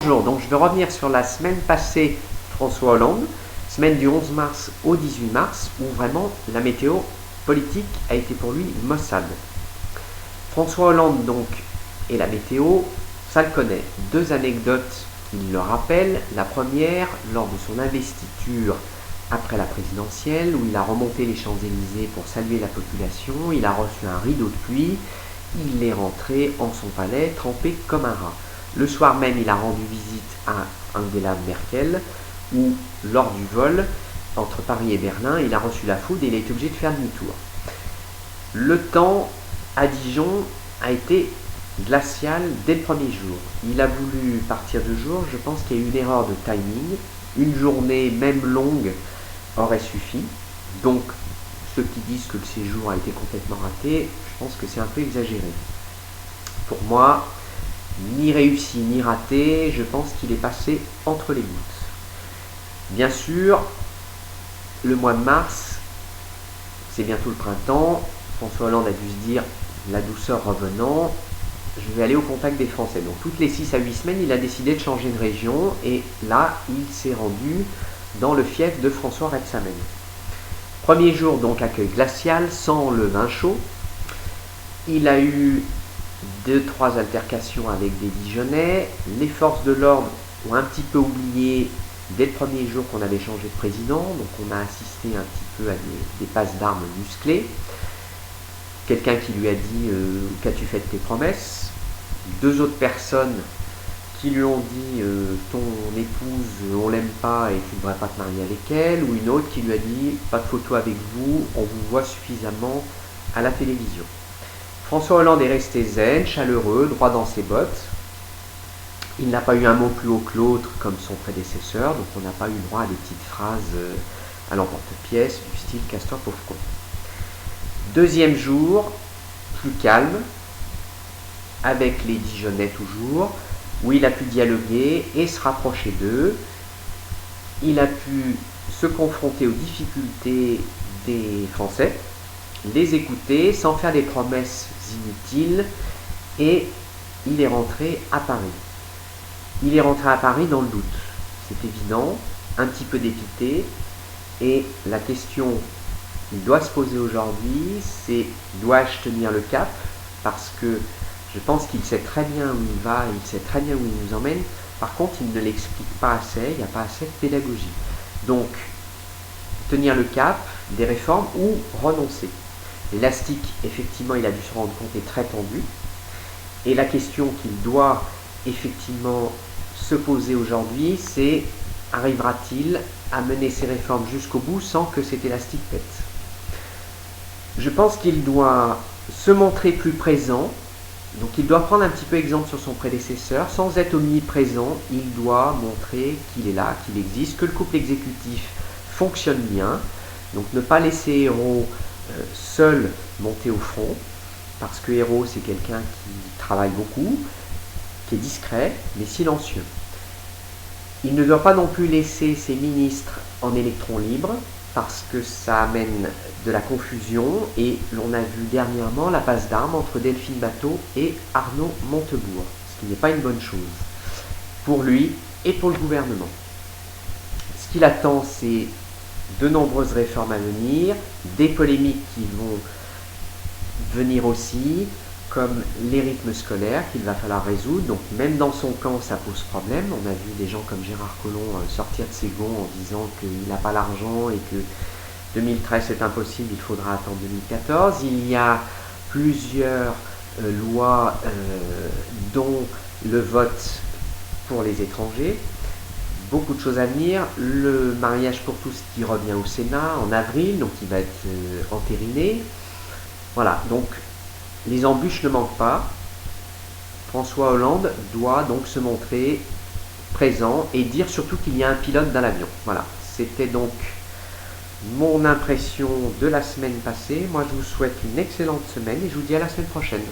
Bonjour, donc je vais revenir sur la semaine passée François Hollande, semaine du 11 mars au 18 mars, où vraiment la météo politique a été pour lui maussade. François Hollande donc et la météo, ça le connaît. Deux anecdotes qui le rappellent. La première, lors de son investiture après la présidentielle, où il a remonté les Champs-Élysées pour saluer la population, il a reçu un rideau de pluie, il est rentré en son palais trempé comme un rat. Le soir même, il a rendu visite à Angela Merkel, où, lors du vol entre Paris et Berlin, il a reçu la foudre et il a été obligé de faire demi-tour. Le temps à Dijon a été glacial dès le premier jour. Il a voulu partir de jour, je pense qu'il y a eu une erreur de timing. Une journée, même longue, aurait suffi. Donc, ceux qui disent que le séjour a été complètement raté, je pense que c'est un peu exagéré. Pour moi, ni réussi ni raté, je pense qu'il est passé entre les gouttes. Bien sûr, le mois de mars, c'est bientôt le printemps. François Hollande a dû se dire, la douceur revenant, je vais aller au contact des Français. Donc toutes les 6 à 8 semaines, il a décidé de changer de région et là, il s'est rendu dans le fief de François Rebsamen. Premier jour, donc accueil glacial, sans le vin chaud. Il a eu 2-3 altercations avec des Dijonnais. Les forces de l'ordre ont un petit peu oublié dès le premier jour qu'on avait changé de président, donc on a assisté un petit peu à des passes d'armes musclées. Quelqu'un qui lui a dit qu'as-tu fait de tes promesses. 2 autres personnes qui lui ont dit ton épouse on l'aime pas et tu ne devrais pas te marier avec elle, ou une autre qui lui a dit pas de photo avec vous, on vous voit suffisamment à la télévision. François Hollande est resté zen, chaleureux, droit dans ses bottes. Il n'a pas eu un mot plus haut que l'autre comme son prédécesseur, donc on n'a pas eu droit à des petites phrases à l'emporte-pièce du style casse-toi pauvre con. Deuxième jour, plus calme, avec les Dijonnais toujours, où il a pu dialoguer et se rapprocher d'eux. Il a pu se confronter aux difficultés des Français, les écouter sans faire des promesses inutiles, et il est rentré à Paris. Il est rentré à Paris dans le doute, c'est évident, un petit peu dépité, et la question qu'il doit se poser aujourd'hui, c'est dois-je tenir le cap? Parce que je pense qu'il sait très bien où il va, il sait très bien où il nous emmène. Par contre, il ne l'explique pas assez, il n'y a pas assez de pédagogie. Donc, tenir le cap, des réformes ou renoncer. L'élastique, effectivement, il a dû se rendre compte, est très tendu. Et la question qu'il doit effectivement se poser aujourd'hui, c'est arrivera-t-il à mener ces réformes jusqu'au bout sans que cet élastique pète? Je pense qu'il doit se montrer plus présent, donc il doit prendre un petit peu exemple sur son prédécesseur, sans être omniprésent, il doit montrer qu'il est là, qu'il existe, que le couple exécutif fonctionne bien, donc ne pas laisser Hérault seul monter au front, parce que Hérault c'est quelqu'un qui travaille beaucoup, qui est discret, mais silencieux. Il ne doit pas non plus laisser ses ministres en électron libre, parce que ça amène de la confusion, et l'on a vu dernièrement la passe d'armes entre Delphine Batho et Arnaud Montebourg, ce qui n'est pas une bonne chose pour lui et pour le gouvernement. Ce qu'il attend, c'est de nombreuses réformes à venir, des polémiques qui vont venir aussi, comme les rythmes scolaires qu'il va falloir résoudre. Donc même dans son camp, ça pose problème. On a vu des gens comme Gérard Collomb sortir de ses gonds en disant qu'il n'a pas l'argent et que 2013 c'est impossible, il faudra attendre 2014. Il y a plusieurs lois dont le vote pour les étrangers. Beaucoup de choses à venir. Le mariage pour tous qui revient au Sénat en avril, donc il va être entériné. Voilà, donc les embûches ne manquent pas. François Hollande doit donc se montrer présent et dire surtout qu'il y a un pilote dans l'avion. Voilà, c'était donc mon impression de la semaine passée. Moi, je vous souhaite une excellente semaine et je vous dis à la semaine prochaine.